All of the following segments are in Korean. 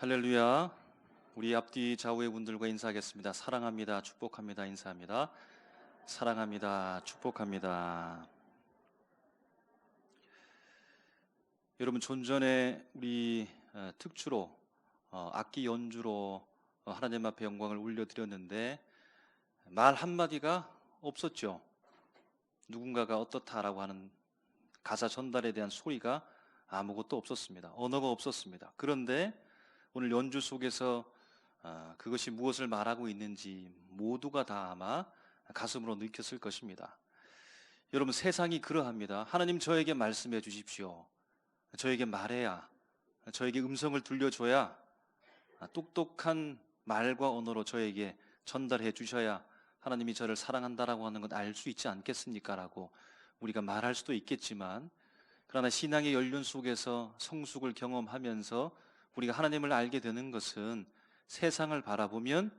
할렐루야. 우리 앞뒤 좌우의 분들과 인사하겠습니다. 사랑합니다. 축복합니다. 인사합니다. 사랑합니다. 축복합니다. 여러분, 좀 전에 우리 특주로 악기 연주로 하나님 앞에 영광을 올려드렸는데 말 한마디가 없었죠. 누군가가 어떻다라고 하는 가사 전달에 대한 소리가 아무것도 없었습니다. 언어가 없었습니다. 그런데 오늘 연주 속에서 그것이 무엇을 말하고 있는지 모두가 다 아마 가슴으로 느꼈을 것입니다. 여러분, 세상이 그러합니다. 하나님, 저에게 말씀해 주십시오. 저에게 말해야, 저에게 음성을 들려줘야, 똑똑한 말과 언어로 저에게 전달해 주셔야 하나님이 저를 사랑한다라고 하는 것 알 수 있지 않겠습니까? 라고 우리가 말할 수도 있겠지만, 그러나 신앙의 연륜 속에서 성숙을 경험하면서 우리가 하나님을 알게 되는 것은 세상을 바라보면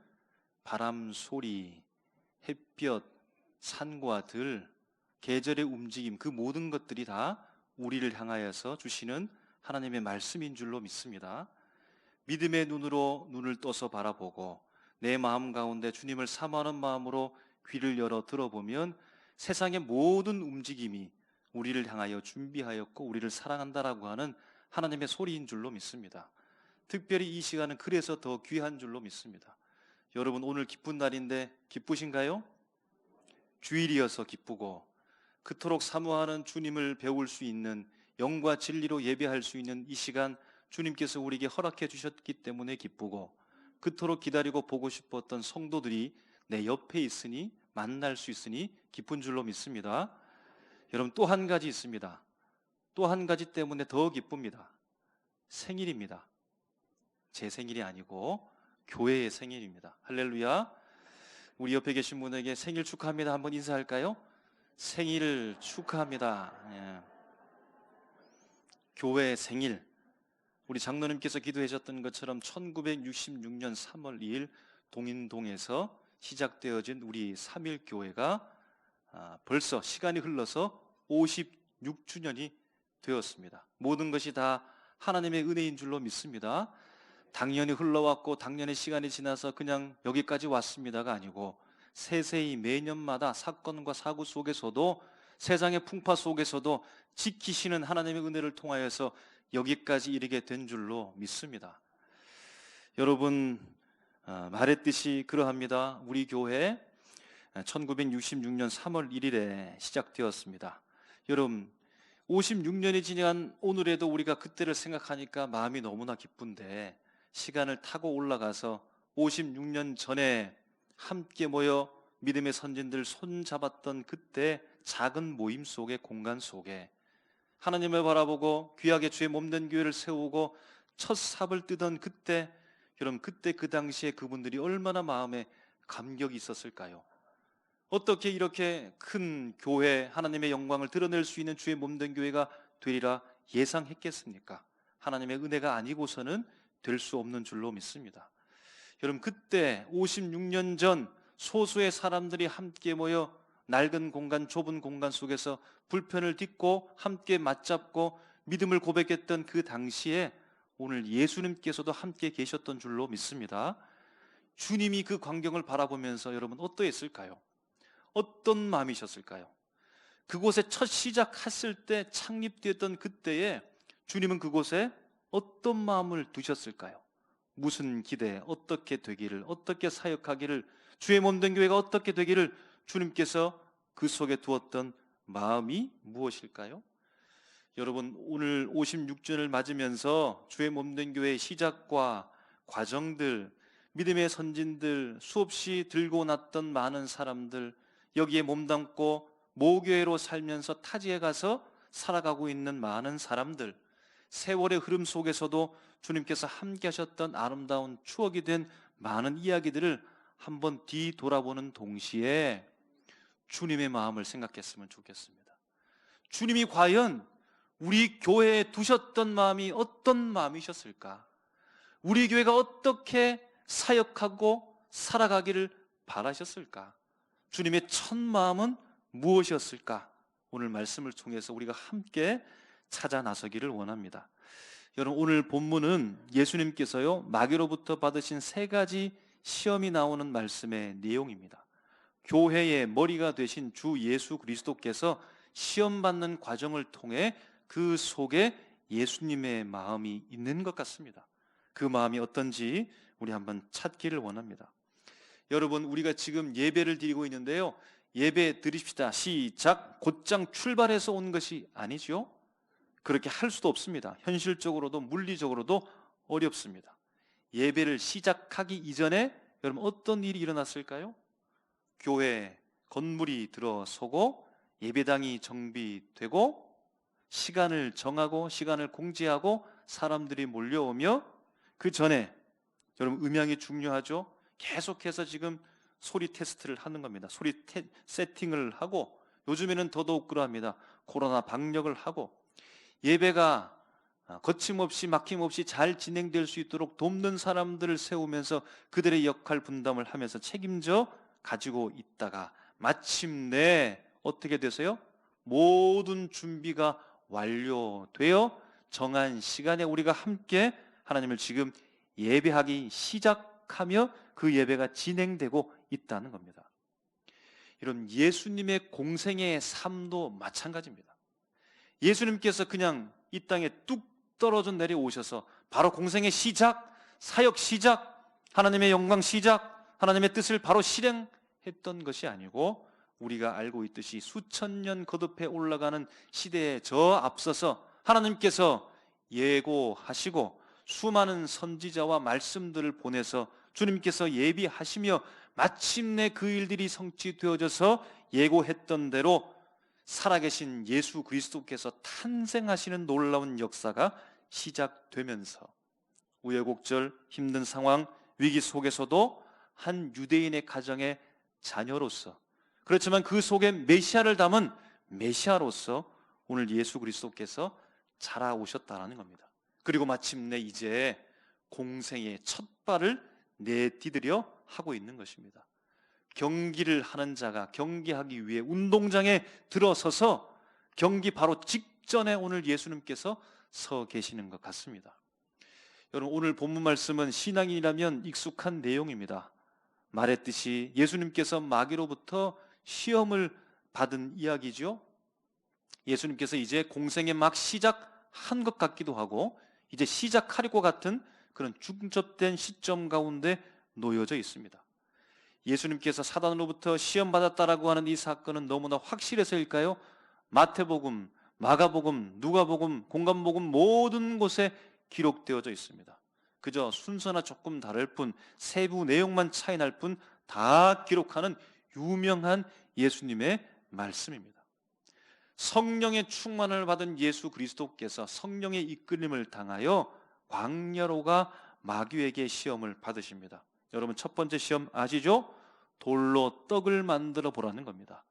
바람 소리, 햇볕, 산과 들, 계절의 움직임, 그 모든 것들이 다 우리를 향하여서 주시는 하나님의 말씀인 줄로 믿습니다. 믿음의 눈으로 눈을 떠서 바라보고 내 마음 가운데 주님을 사모하는 마음으로 귀를 열어 들어보면 세상의 모든 움직임이 우리를 향하여 준비하였고 우리를 사랑한다라고 하는 하나님의 소리인 줄로 믿습니다. 특별히 이 시간은 그래서 더 귀한 줄로 믿습니다. 여러분, 오늘 기쁜 날인데 기쁘신가요? 주일이어서 기쁘고 그토록 사모하는 주님을 배울 수 있는, 영과 진리로 예배할 수 있는 이 시간 주님께서 우리에게 허락해 주셨기 때문에 기쁘고, 그토록 기다리고 보고 싶었던 성도들이 내 옆에 있으니, 만날 수 있으니 기쁜 줄로 믿습니다. 여러분, 또 한 가지 있습니다. 또 한 가지 때문에 더 기쁩니다. 생일입니다. 제 생일이 아니고 교회의 생일입니다. 할렐루야. 우리 옆에 계신 분에게 생일 축하합니다 한번 인사할까요? 생일 축하합니다. 예. 교회의 생일, 우리 장로님께서 기도해 주셨던 것처럼 1966년 3월 2일 동인동에서 시작되어진 우리 3.1교회가 벌써 시간이 흘러서 56주년이 되었습니다. 모든 것이 다 하나님의 은혜인 줄로 믿습니다. 당연히 흘러왔고 당연히 시간이 지나서 그냥 여기까지 왔습니다가 아니고, 세세히 매년마다 사건과 사고 속에서도, 세상의 풍파 속에서도 지키시는 하나님의 은혜를 통하여서 여기까지 이르게 된 줄로 믿습니다. 여러분, 말했듯이 그러합니다. 우리 교회 1966년 3월 1일에 시작되었습니다. 여러분, 56년이 지난 오늘에도 우리가 그때를 생각하니까 마음이 너무나 기쁜데, 시간을 타고 올라가서 56년 전에 함께 모여 믿음의 선진들 손잡았던 그때 작은 모임 속의 공간 속에 하나님을 바라보고 귀하게 주의 몸된 교회를 세우고 첫 삽을 뜨던 그때, 여러분, 그때 그 당시에 그분들이 얼마나 마음에 감격이 있었을까요? 어떻게 이렇게 큰 교회, 하나님의 영광을 드러낼 수 있는 주의 몸된 교회가 되리라 예상했겠습니까? 하나님의 은혜가 아니고서는 될 수 없는 줄로 믿습니다. 여러분, 그때 56년 전 소수의 사람들이 함께 모여 낡은 공간, 좁은 공간 속에서 불편을 딛고 함께 맞잡고 믿음을 고백했던 그 당시에 오늘 예수님께서도 함께 계셨던 줄로 믿습니다. 주님이 그 광경을 바라보면서 여러분 어떠했을까요? 어떤 마음이셨을까요? 그곳에 첫 시작했을 때, 창립되었던 그때에 주님은 그곳에 어떤 마음을 두셨을까요? 무슨 기대, 어떻게 되기를, 어떻게 사역하기를, 주의 몸된 교회가 어떻게 되기를 주님께서 그 속에 두었던 마음이 무엇일까요? 여러분, 오늘 56주년을 맞으면서 주의 몸된 교회의 시작과 과정들, 믿음의 선진들, 수없이 들고 났던 많은 사람들, 여기에 몸담고 모교회로 살면서 타지에 가서 살아가고 있는 많은 사람들, 세월의 흐름 속에서도 주님께서 함께 하셨던 아름다운 추억이 된 많은 이야기들을 한번 뒤돌아보는 동시에 주님의 마음을 생각했으면 좋겠습니다. 주님이 과연 우리 교회에 두셨던 마음이 어떤 마음이셨을까? 우리 교회가 어떻게 사역하고 살아가기를 바라셨을까? 주님의 첫 마음은 무엇이었을까? 오늘 말씀을 통해서 우리가 함께 찾아 나서기를 원합니다. 여러분, 오늘 본문은 예수님께서요 마귀로부터 받으신 세 가지 시험이 나오는 말씀의 내용입니다. 교회의 머리가 되신 주 예수 그리스도께서 시험받는 과정을 통해 그 속에 예수님의 마음이 있는 것 같습니다. 그 마음이 어떤지 우리 한번 찾기를 원합니다. 여러분, 우리가 지금 예배를 드리고 있는데요, 예배 드립시다 시작 곧장 출발해서 온 것이 아니죠. 그렇게 할 수도 없습니다. 현실적으로도 물리적으로도 어렵습니다. 예배를 시작하기 이전에 여러분 어떤 일이 일어났을까요? 교회 건물이 들어서고 예배당이 정비되고 시간을 정하고 시간을 공지하고 사람들이 몰려오며, 그 전에 여러분 음향이 중요하죠. 계속해서 지금 소리 테스트를 하는 겁니다. 소리 세팅을 하고, 요즘에는 더더욱 그러합니다. 코로나 방역을 하고 예배가 거침없이 막힘없이 잘 진행될 수 있도록 돕는 사람들을 세우면서 그들의 역할 분담을 하면서 책임져 가지고 있다가 마침내 어떻게 되세요? 모든 준비가 완료되어 정한 시간에 우리가 함께 하나님을 지금 예배하기 시작하며 그 예배가 진행되고 있다는 겁니다. 이런 예수님의 공생의 삶도 마찬가지입니다. 예수님께서 그냥 이 땅에 뚝 떨어져 내려오셔서 바로 공생의 시작, 사역 시작, 하나님의 영광 시작, 하나님의 뜻을 바로 실행했던 것이 아니고, 우리가 알고 있듯이 수천 년 거듭해 올라가는 시대에 저 앞서서 하나님께서 예고하시고 수많은 선지자와 말씀들을 보내서 주님께서 예비하시며 마침내 그 일들이 성취되어져서 예고했던 대로 살아계신 예수 그리스도께서 탄생하시는 놀라운 역사가 시작되면서 우여곡절, 힘든 상황, 위기 속에서도 한 유대인의 가정의 자녀로서, 그렇지만 그 속에 메시아를 담은 메시아로서 오늘 예수 그리스도께서 자라오셨다는 겁니다. 그리고 마침내 이제 공생의 첫 발을 내디디려 하고 있는 것입니다. 경기를 하는 자가 경기하기 위해 운동장에 들어서서 경기 바로 직전에 오늘 예수님께서 서 계시는 것 같습니다. 여러분, 오늘 본문 말씀은 신앙인이라면 익숙한 내용입니다. 말했듯이 예수님께서 마귀로부터 시험을 받은 이야기죠. 예수님께서 이제 공생에 막 시작한 것 같기도 하고 이제 시작할 것 같은 그런 중첩된 시점 가운데 놓여져 있습니다. 예수님께서 사단으로부터 시험받았다라고 하는 이 사건은 너무나 확실해서일까요? 마태복음, 마가복음, 누가복음, 공관복음 모든 곳에 기록되어져 있습니다. 그저 순서나 조금 다를 뿐, 세부 내용만 차이 날 뿐 다 기록하는 유명한 예수님의 말씀입니다. 성령의 충만을 받은 예수 그리스도께서 성령의 이끌림을 당하여 광야로가 마귀에게 시험을 받으십니다. 여러분, 첫 번째 시험 아시죠? 돌로 떡을 만들어 보라는 겁니다.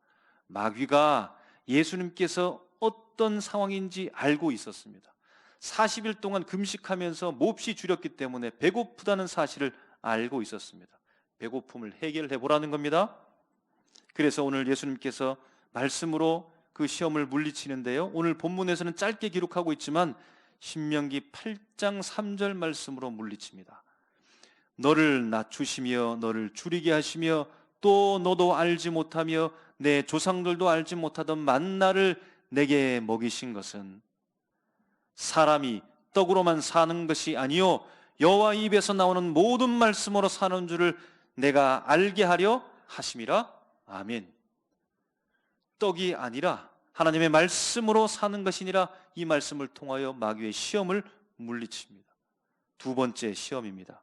마귀가 예수님께서 어떤 상황인지 알고 있었습니다. 40일 동안 금식하면서 몹시 줄였기 때문에 배고프다는 사실을 알고 있었습니다. 배고픔을 해결해 보라는 겁니다. 그래서 오늘 예수님께서 말씀으로 그 시험을 물리치는데요, 오늘 본문에서는 짧게 기록하고 있지만 신명기 8장 3절 말씀으로 물리칩니다. 너를 낮추시며 너를 줄이게 하시며 또 너도 알지 못하며 내 조상들도 알지 못하던 만나를 내게 먹이신 것은 사람이 떡으로만 사는 것이 아니요 여호와 입에서 나오는 모든 말씀으로 사는 줄을 내가 알게 하려 하심이라. 아멘. 떡이 아니라 하나님의 말씀으로 사는 것이니라. 이 말씀을 통하여 마귀의 시험을 물리칩니다. 두 번째 시험입니다.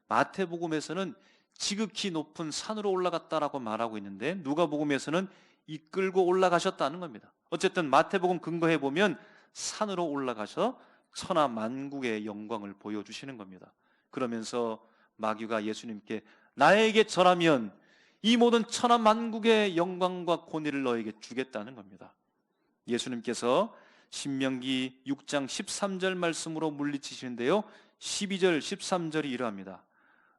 마태복음에서는 지극히 높은 산으로 올라갔다라고 말하고 있는데 누가복음에서는 이끌고 올라가셨다는 겁니다. 어쨌든 마태복음 근거해 보면 산으로 올라가서 천하 만국의 영광을 보여주시는 겁니다. 그러면서 마귀가 예수님께 나에게 절하면 이 모든 천하 만국의 영광과 권위를 너에게 주겠다는 겁니다. 예수님께서 신명기 6장 13절 말씀으로 물리치시는데요, 12절 13절이 이러합니다.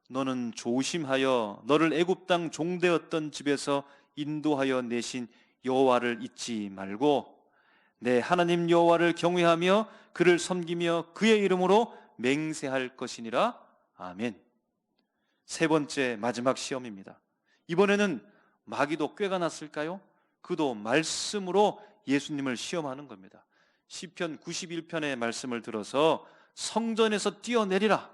너는 조심하여 너를 애굽 땅 종되었던 집에서 인도하여 내신 여호와를 잊지 말고 내 하나님 여호와를 경외하며 그를 섬기며 그의 이름으로 맹세할 것이니라. 아멘. 세 번째 마지막 시험입니다. 이번에는 마귀도 꾀가 났을까요? 그도 말씀으로 예수님을 시험하는 겁니다. 시편 91편의 말씀을 들어서 성전에서 뛰어내리라.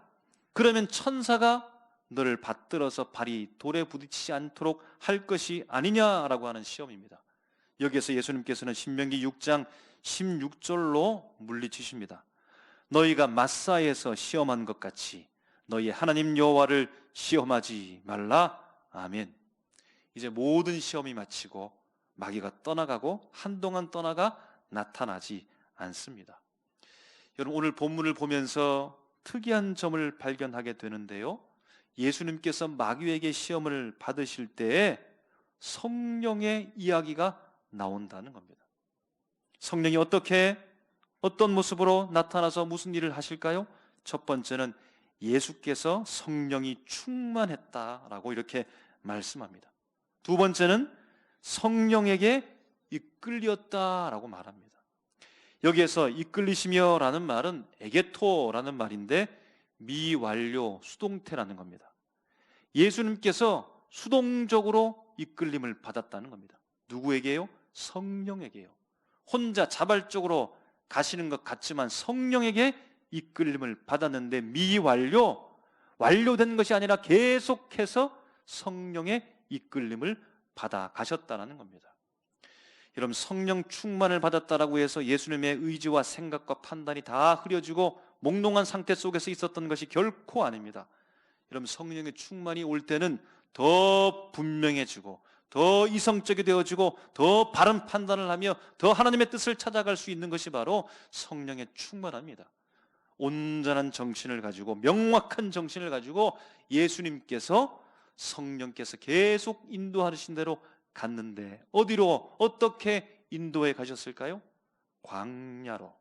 그러면 천사가 너를 받들어서 발이 돌에 부딪히지 않도록 할 것이 아니냐라고 하는 시험입니다. 여기에서 예수님께서는 신명기 6장 16절로 물리치십니다. 너희가 마사에서 시험한 것 같이 너희 하나님 여호와를 시험하지 말라. 아멘. 이제 모든 시험이 마치고 마귀가 떠나가고 한동안 떠나가 나타나지 않습니다. 여러분, 오늘 본문을 보면서 특이한 점을 발견하게 되는데요, 예수님께서 마귀에게 시험을 받으실 때에 성령의 이야기가 나온다는 겁니다. 성령이 어떤 모습으로 나타나서 무슨 일을 하실까요? 첫 번째는 예수께서 성령이 충만했다라고 이렇게 말씀합니다. 두 번째는 성령에게 이끌렸다라고 말합니다. 여기에서 이끌리시며라는 말은 에게토라는 말인데 미완료 수동태라는 겁니다. 예수님께서 수동적으로 이끌림을 받았다는 겁니다. 누구에게요? 성령에게요. 혼자 자발적으로 가시는 것 같지만 성령에게 이끌림을 받았는데 완료된 것이 아니라 계속해서 성령의 이끌림을 받아 가셨다는 겁니다. 여러분, 성령 충만을 받았다라고 해서 예수님의 의지와 생각과 판단이 다 흐려지고 몽롱한 상태 속에서 있었던 것이 결코 아닙니다. 여러분, 성령의 충만이 올 때는 더 분명해지고 더 이성적이 되어지고 더 바른 판단을 하며 더 하나님의 뜻을 찾아갈 수 있는 것이 바로 성령의 충만합니다. 온전한 정신을 가지고 명확한 정신을 가지고 예수님께서 성령께서 계속 인도하신 대로 갔는데 어디로 어떻게 인도해 가셨을까요? 광야로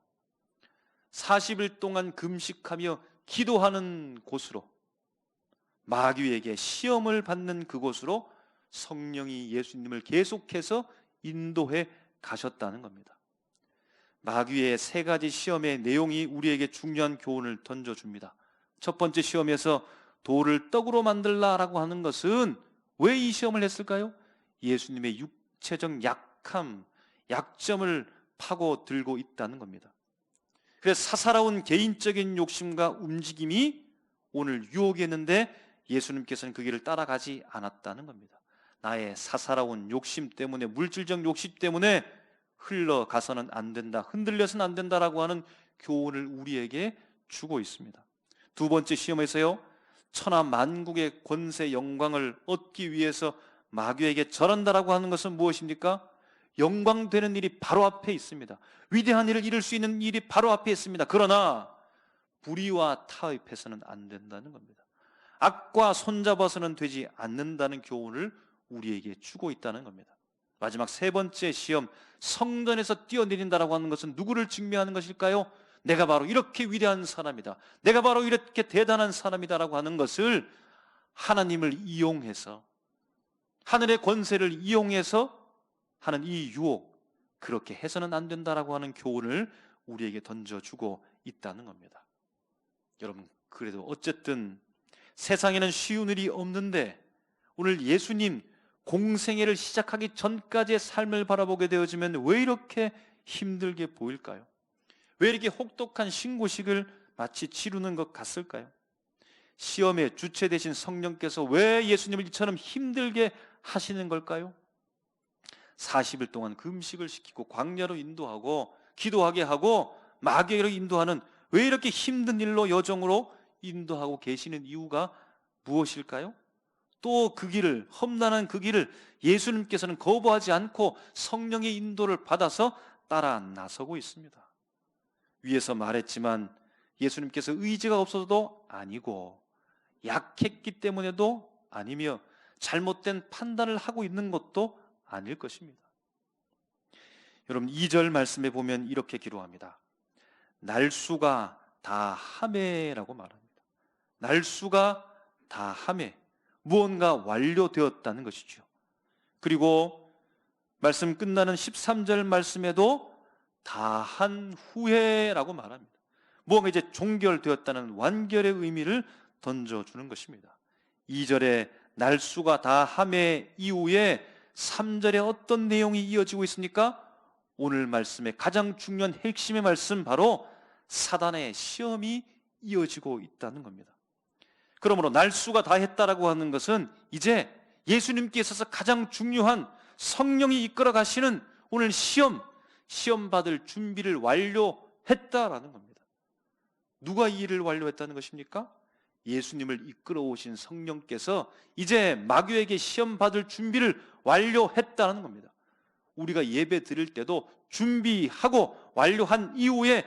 40일 동안 금식하며 기도하는 곳으로, 마귀에게 시험을 받는 그곳으로 성령이 예수님을 계속해서 인도해 가셨다는 겁니다. 마귀의 세 가지 시험의 내용이 우리에게 중요한 교훈을 던져줍니다. 첫 번째 시험에서 돌을 떡으로 만들라라고 하는 것은 왜 이 시험을 했을까요? 예수님의 육체적 약점을 파고 들고 있다는 겁니다. 그래서 사사로운 개인적인 욕심과 움직임이 오늘 유혹이었는데 예수님께서는 그 길을 따라가지 않았다는 겁니다. 나의 사사로운 욕심 때문에, 물질적 욕심 때문에 흘러가서는 안 된다, 흔들려서는 안 된다라고 하는 교훈을 우리에게 주고 있습니다. 두 번째 시험에서요, 천하 만국의 권세 영광을 얻기 위해서 마귀에게 절한다라고 하는 것은 무엇입니까? 영광되는 일이 바로 앞에 있습니다. 위대한 일을 이룰 수 있는 일이 바로 앞에 있습니다. 그러나 불의와 타협해서는 안 된다는 겁니다. 악과 손잡아서는 되지 않는다는 교훈을 우리에게 주고 있다는 겁니다. 마지막 세 번째 시험, 성전에서 뛰어내린다라고 하는 것은 누구를 증명하는 것일까요? 내가 바로 이렇게 위대한 사람이다, 내가 바로 이렇게 대단한 사람이다라고 하는 것을 하나님을 이용해서, 하늘의 권세를 이용해서 하는 이 유혹, 그렇게 해서는 안 된다라고 하는 교훈을 우리에게 던져주고 있다는 겁니다. 여러분, 그래도 어쨌든 세상에는 쉬운 일이 없는데 오늘 예수님 공생애를 시작하기 전까지의 삶을 바라보게 되어지면 왜 이렇게 힘들게 보일까요? 왜 이렇게 혹독한 신고식을 마치 치르는 것 같을까요? 시험의 주체 되신 성령께서 왜 예수님을 이처럼 힘들게 하시는 걸까요? 40일 동안 금식을 시키고 광야로 인도하고 기도하게 하고 마귀로 인도하는, 왜 이렇게 힘든 일로 여정으로 인도하고 계시는 이유가 무엇일까요? 또 그 길을, 험난한 그 길을 예수님께서는 거부하지 않고 성령의 인도를 받아서 따라 나서고 있습니다. 위에서 말했지만 예수님께서 의지가 없어서도 아니고 약했기 때문에도 아니며 잘못된 판단을 하고 있는 것도 아닐 것입니다. 여러분, 2절 말씀에 보면 이렇게 기록합니다. 날수가 다 하매라고 말합니다. 날수가 다 하매, 무언가 완료되었다는 것이죠. 그리고 말씀 끝나는 13절 말씀에도 다 한 후에라고 말합니다. 무언가 이제 종결되었다는 완결의 의미를 던져주는 것입니다. 2절에 날수가 다 함의 이후에 3절에 어떤 내용이 이어지고 있습니까? 오늘 말씀의 가장 중요한 핵심의 말씀, 바로 사단의 시험이 이어지고 있다는 겁니다. 그러므로 날수가 다 했다라고 하는 것은 이제 예수님께 있어서 가장 중요한 성령이 이끌어 가시는 오늘 시험 받을 준비를 완료했다라는 겁니다. 누가 이 일을 완료했다는 것입니까? 예수님을 이끌어 오신 성령께서 이제 마귀에게 시험 받을 준비를 완료했다는 겁니다. 우리가 예배 드릴 때도 준비하고 완료한 이후에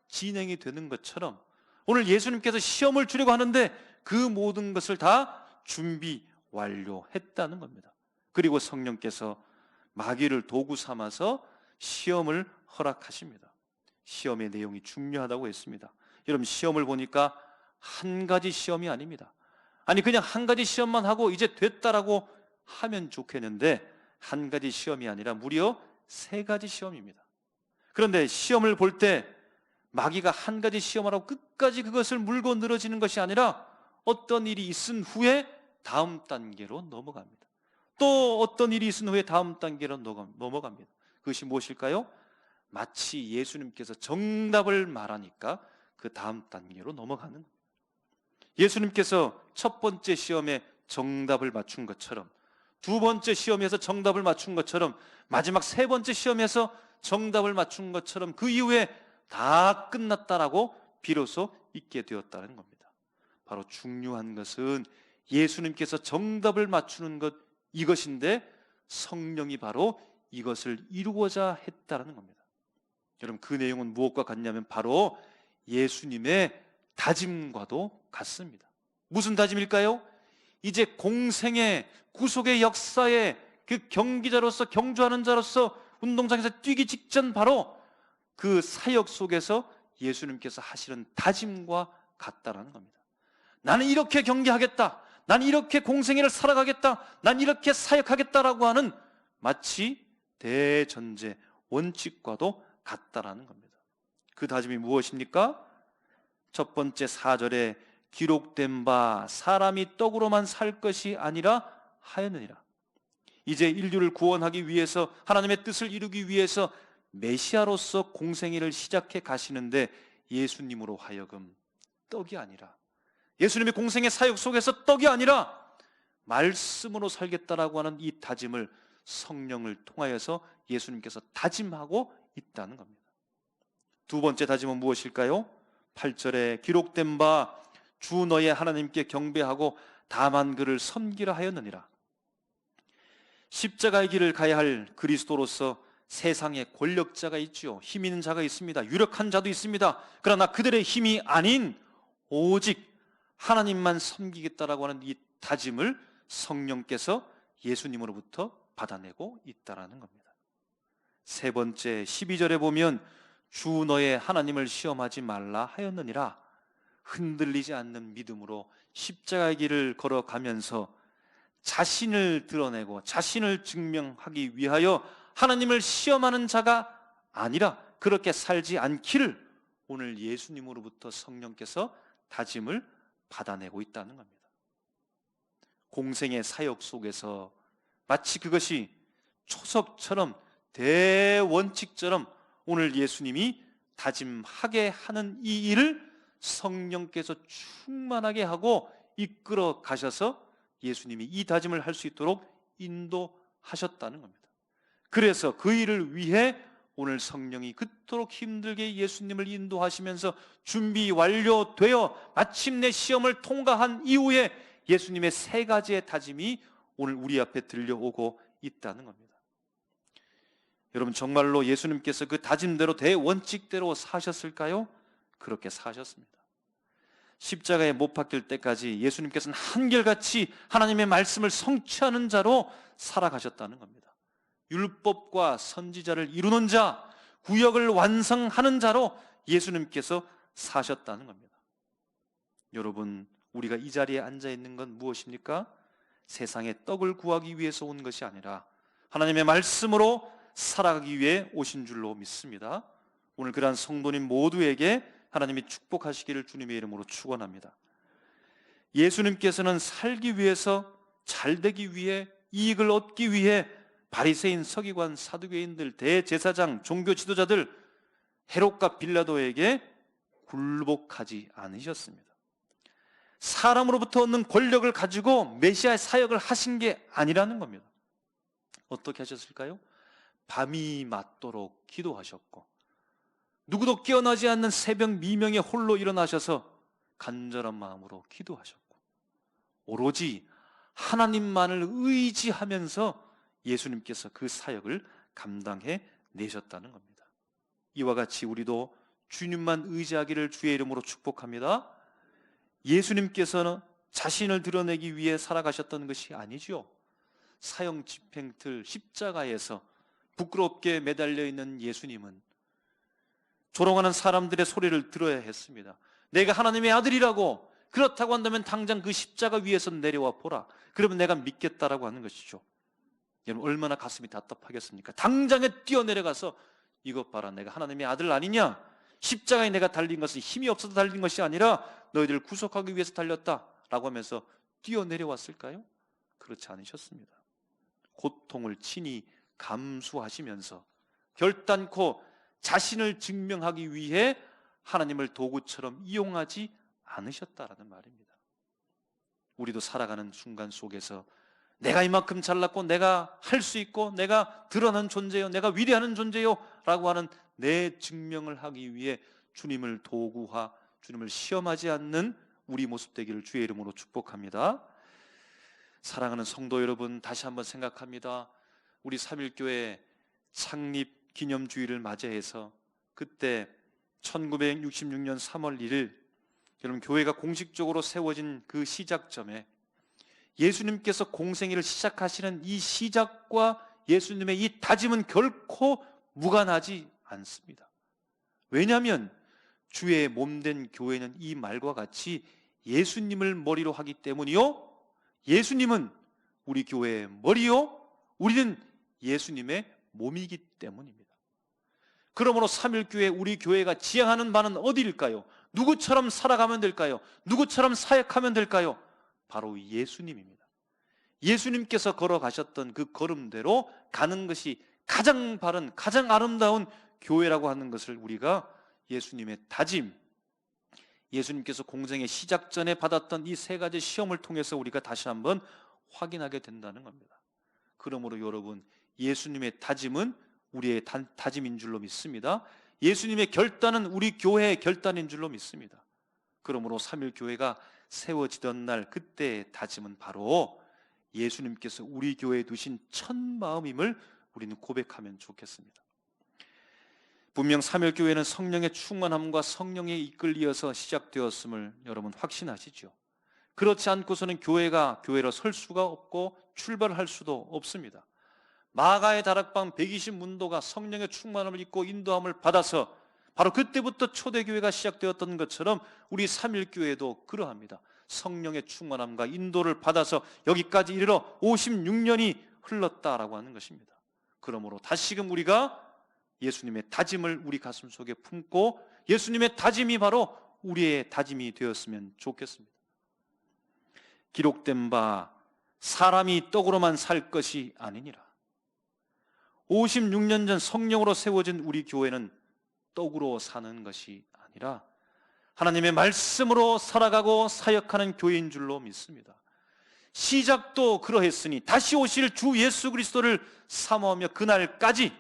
진행이 되는 것처럼 오늘 예수님께서 시험을 주려고 하는데 그 모든 것을 다 준비 완료했다는 겁니다. 그리고 성령께서 마귀를 도구 삼아서 시험을 허락하십니다. 시험의 내용이 중요하다고 했습니다. 여러분, 시험을 보니까 한 가지 시험이 아닙니다. 아니, 그냥 한 가지 시험만 하고 이제 됐다라고 하면 좋겠는데 한 가지 시험이 아니라 무려 3가지 시험입니다. 그런데 시험을 볼 때 마귀가 한 가지 시험하라고 끝까지 그것을 물고 늘어지는 것이 아니라 어떤 일이 있은 후에 다음 단계로 넘어갑니다. 또 어떤 일이 있은 후에 다음 단계로 넘어갑니다. 그것이 무엇일까요? 마치 예수님께서 정답을 말하니까 그 다음 단계로 넘어가는 겁니다. 예수님께서 첫 번째 시험에 정답을 맞춘 것처럼, 두 번째 시험에서 정답을 맞춘 것처럼, 마지막 3번째 시험에서 정답을 맞춘 것처럼 그 이후에 다 끝났다라고 비로소 있게 되었다는 겁니다. 바로 중요한 것은 예수님께서 정답을 맞추는 것, 이것인데 성령이 바로 이것을 이루고자 했다는 겁니다. 여러분, 그 내용은 무엇과 같냐면 바로 예수님의 다짐과도 같습니다. 무슨 다짐일까요? 이제 공생의 구속의 역사에 그 경기자로서, 경주하는 자로서 운동장에서 뛰기 직전 바로 그 사역 속에서 예수님께서 하시는 다짐과 같다라는 겁니다. 나는 이렇게 경기하겠다, 나는 이렇게 공생애를 살아가겠다, 난 이렇게 사역하겠다라고 하는 마치 대전제 원칙과도 같다라는 겁니다. 그 다짐이 무엇입니까? 첫 번째 4절에 기록된 바 사람이 떡으로만 살 것이 아니라 하였느니라. 이제 인류를 구원하기 위해서, 하나님의 뜻을 이루기 위해서 메시아로서 공생애를 시작해 가시는데 예수님으로 하여금 떡이 아니라, 예수님의 공생애 사역 속에서 떡이 아니라 말씀으로 살겠다라고 하는 이 다짐을 성령을 통하여서 예수님께서 다짐하고 있다는 겁니다. 두 번째 다짐은 무엇일까요? 8절에 기록된 바 주 너의 하나님께 경배하고 다만 그를 섬기라 하였느니라. 십자가의 길을 가야 할 그리스도로서 세상에 권력자가 있지요. 힘 있는 자가 있습니다. 유력한 자도 있습니다. 그러나 그들의 힘이 아닌 오직 하나님만 섬기겠다라고 하는 이 다짐을 성령께서 예수님으로부터 받아내고 있다라는 겁니다. 세 번째 12절에 보면 주 너의 하나님을 시험하지 말라 하였느니라. 흔들리지 않는 믿음으로 십자가의 길을 걸어가면서 자신을 드러내고 자신을 증명하기 위하여 하나님을 시험하는 자가 아니라 그렇게 살지 않기를 오늘 예수님으로부터 성령께서 다짐을 받아내고 있다는 겁니다. 공생의 사역 속에서 마치 그것이 초석처럼 대원칙처럼 오늘 예수님이 다짐하게 하는 이 일을 성령께서 충만하게 하고 이끌어 가셔서 예수님이 이 다짐을 할 수 있도록 인도하셨다는 겁니다. 그래서 그 일을 위해 오늘 성령이 그토록 힘들게 예수님을 인도하시면서 준비 완료되어 마침내 시험을 통과한 이후에 예수님의 3가지의 다짐이 오늘 우리 앞에 들려오고 있다는 겁니다. 여러분, 정말로 예수님께서 그 다짐대로 대원칙대로 사셨을까요? 그렇게 사셨습니다. 십자가에 못 박힐 때까지 예수님께서는 한결같이 하나님의 말씀을 성취하는 자로 살아가셨다는 겁니다. 율법과 선지자를 이루는 자, 구역을 완성하는 자로 예수님께서 사셨다는 겁니다. 여러분, 우리가 이 자리에 앉아 있는 건 무엇입니까? 세상에 떡을 구하기 위해서 온 것이 아니라 하나님의 말씀으로 살아가기 위해 오신 줄로 믿습니다. 오늘 그러한 성도님 모두에게 하나님이 축복하시기를 주님의 이름으로 축원합니다. 예수님께서는 살기 위해서, 잘되기 위해, 이익을 얻기 위해 바리새인, 서기관, 사두개인들, 대제사장, 종교 지도자들, 헤롯과 빌라도에게 굴복하지 않으셨습니다. 사람으로부터 얻는 권력을 가지고 메시아의 사역을 하신 게 아니라는 겁니다. 어떻게 하셨을까요? 밤이 맞도록 기도하셨고, 누구도 깨어나지 않는 새벽 미명에 홀로 일어나셔서 간절한 마음으로 기도하셨고, 오로지 하나님만을 의지하면서 예수님께서 그 사역을 감당해 내셨다는 겁니다. 이와 같이 우리도 주님만 의지하기를 주의 이름으로 축복합니다. 예수님께서는 자신을 드러내기 위해 살아가셨던 것이 아니죠. 사형 집행틀 십자가에서 부끄럽게 매달려 있는 예수님은 조롱하는 사람들의 소리를 들어야 했습니다. 내가 하나님의 아들이라고, 그렇다고 한다면 당장 그 십자가 위에서 내려와 보라, 그러면 내가 믿겠다라고 하는 것이죠. 여러분, 얼마나 가슴이 답답하겠습니까? 당장에 뛰어내려가서 이것 봐라, 내가 하나님의 아들 아니냐? 십자가에 내가 달린 것은 힘이 없어서 달린 것이 아니라 너희들을 구속하기 위해서 달렸다라고 하면서 뛰어내려왔을까요? 그렇지 않으셨습니다. 고통을 친히 감수하시면서 결단코 자신을 증명하기 위해 하나님을 도구처럼 이용하지 않으셨다라는 말입니다. 우리도 살아가는 순간 속에서 내가 이만큼 잘났고, 내가 할 수 있고, 내가 드러난 존재요, 내가 위대한 존재요 라고 하는 내 증명을 하기 위해 주님을 도구화, 주님을 시험하지 않는 우리 모습 되기를 주의 이름으로 축복합니다. 사랑하는 성도 여러분, 다시 한번 생각합니다. 우리 삼일교회 창립 기념주일을 맞이해서 그때 1966년 3월 1일 여러분, 교회가 공식적으로 세워진 그 시작점에 예수님께서 공생애를 시작하시는 이 시작과 예수님의 이 다짐은 결코 무관하지 않습니다. 왜냐하면 주의 몸된 교회는 이 말과 같이 예수님을 머리로 하기 때문이요, 예수님은 우리 교회의 머리요, 우리는 예수님의 몸이기 때문입니다. 그러므로 삼일교회, 우리 교회가 지향하는 바는 어디일까요? 누구처럼 살아가면 될까요? 누구처럼 사역하면 될까요? 바로 예수님입니다. 예수님께서 걸어가셨던 그 걸음대로 가는 것이 가장 바른, 가장 아름다운 교회라고 하는 것을 우리가 예수님의 다짐, 예수님께서 공생의 시작 전에 받았던 이 세 가지 시험을 통해서 우리가 다시 한번 확인하게 된다는 겁니다. 그러므로 여러분, 예수님의 다짐은 우리의 다짐인 줄로 믿습니다. 예수님의 결단은 우리 교회의 결단인 줄로 믿습니다. 그러므로 삼일교회가 세워지던 날, 그때의 다짐은 바로 예수님께서 우리 교회에 두신 첫 마음임을 우리는 고백하면 좋겠습니다. 분명 삼일교회는 성령의 충만함과 성령에 이끌리어서 시작되었음을 여러분 확신하시죠? 그렇지 않고서는 교회가 교회로 설 수가 없고 출발할 수도 없습니다. 마가의 다락방 120문도가 성령의 충만함을 입고 인도함을 받아서 바로 그때부터 초대교회가 시작되었던 것처럼 우리 삼일교회도 그러합니다. 성령의 충만함과 인도를 받아서 여기까지 이르러 56년이 흘렀다라고 하는 것입니다. 그러므로 다시금 우리가 예수님의 다짐을 우리 가슴 속에 품고 예수님의 다짐이 바로 우리의 다짐이 되었으면 좋겠습니다. 기록된 바 사람이 떡으로만 살 것이 아니니라. 56년 전 성령으로 세워진 우리 교회는 떡으로 사는 것이 아니라 하나님의 말씀으로 살아가고 사역하는 교회인 줄로 믿습니다. 시작도 그러했으니 다시 오실 주 예수 그리스도를 사모하며 그날까지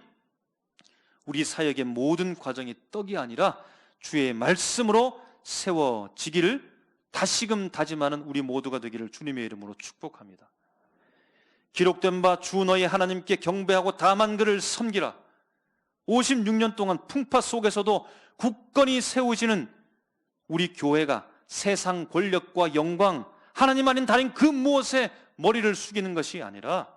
우리 사역의 모든 과정이 떡이 아니라 주의 말씀으로 세워지기를 다시금 다짐하는 우리 모두가 되기를 주님의 이름으로 축복합니다. 기록된 바 주 너희 하나님께 경배하고 다만 그를 섬기라. 56년 동안 풍파 속에서도 굳건히 세우시는 우리 교회가 세상 권력과 영광, 하나님 아닌 다른 그 무엇에 머리를 숙이는 것이 아니라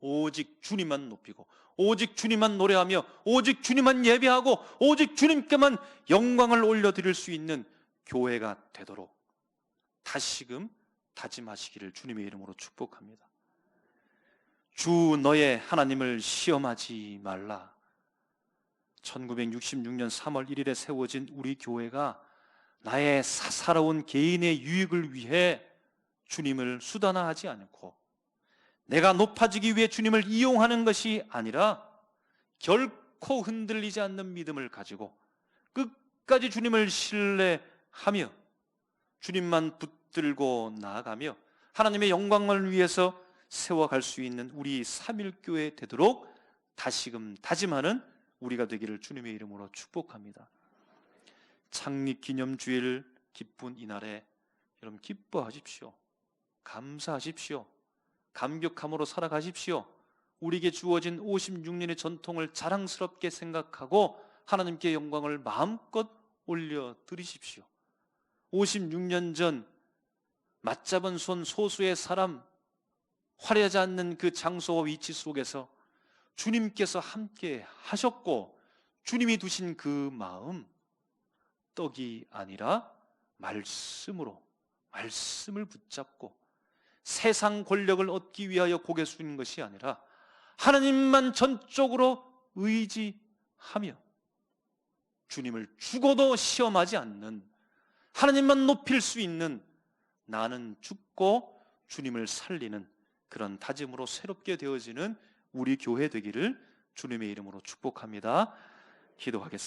오직 주님만 높이고 오직 주님만 노래하며 오직 주님만 예배하고 오직 주님께만 영광을 올려드릴 수 있는 교회가 되도록 다시금 다짐하시기를 주님의 이름으로 축복합니다. 주 너의 하나님을 시험하지 말라. 1966년 3월 1일에 세워진 우리 교회가 나의 사사로운 개인의 유익을 위해 주님을 수단화하지 않고 내가 높아지기 위해 주님을 이용하는 것이 아니라 결코 흔들리지 않는 믿음을 가지고 끝까지 주님을 신뢰하며 주님만 붙들고 나아가며 하나님의 영광을 위해서 세워갈 수 있는 우리 삼일교회 되도록 다시금 다짐하는 우리가 되기를 주님의 이름으로 축복합니다. 창립기념주일 기쁜 이날에 여러분 기뻐하십시오. 감사하십시오. 감격함으로 살아가십시오. 우리에게 주어진 56년의 전통을 자랑스럽게 생각하고 하나님께 영광을 마음껏 올려드리십시오. 56년 전 맞잡은 손 소수의 사람, 화려하지 않는 그 장소와 위치 속에서 주님께서 함께 하셨고 주님이 두신 그 마음, 떡이 아니라 말씀으로 말씀을 붙잡고 세상 권력을 얻기 위하여 고개 숙이는 것이 아니라 하나님만 전적으로 의지하며 주님을 죽어도 시험하지 않는, 하나님만 높일 수 있는, 나는 죽고 주님을 살리는 그런 다짐으로 새롭게 되어지는 우리 교회 되기를 주님의 이름으로 축복합니다. 기도하겠습니다.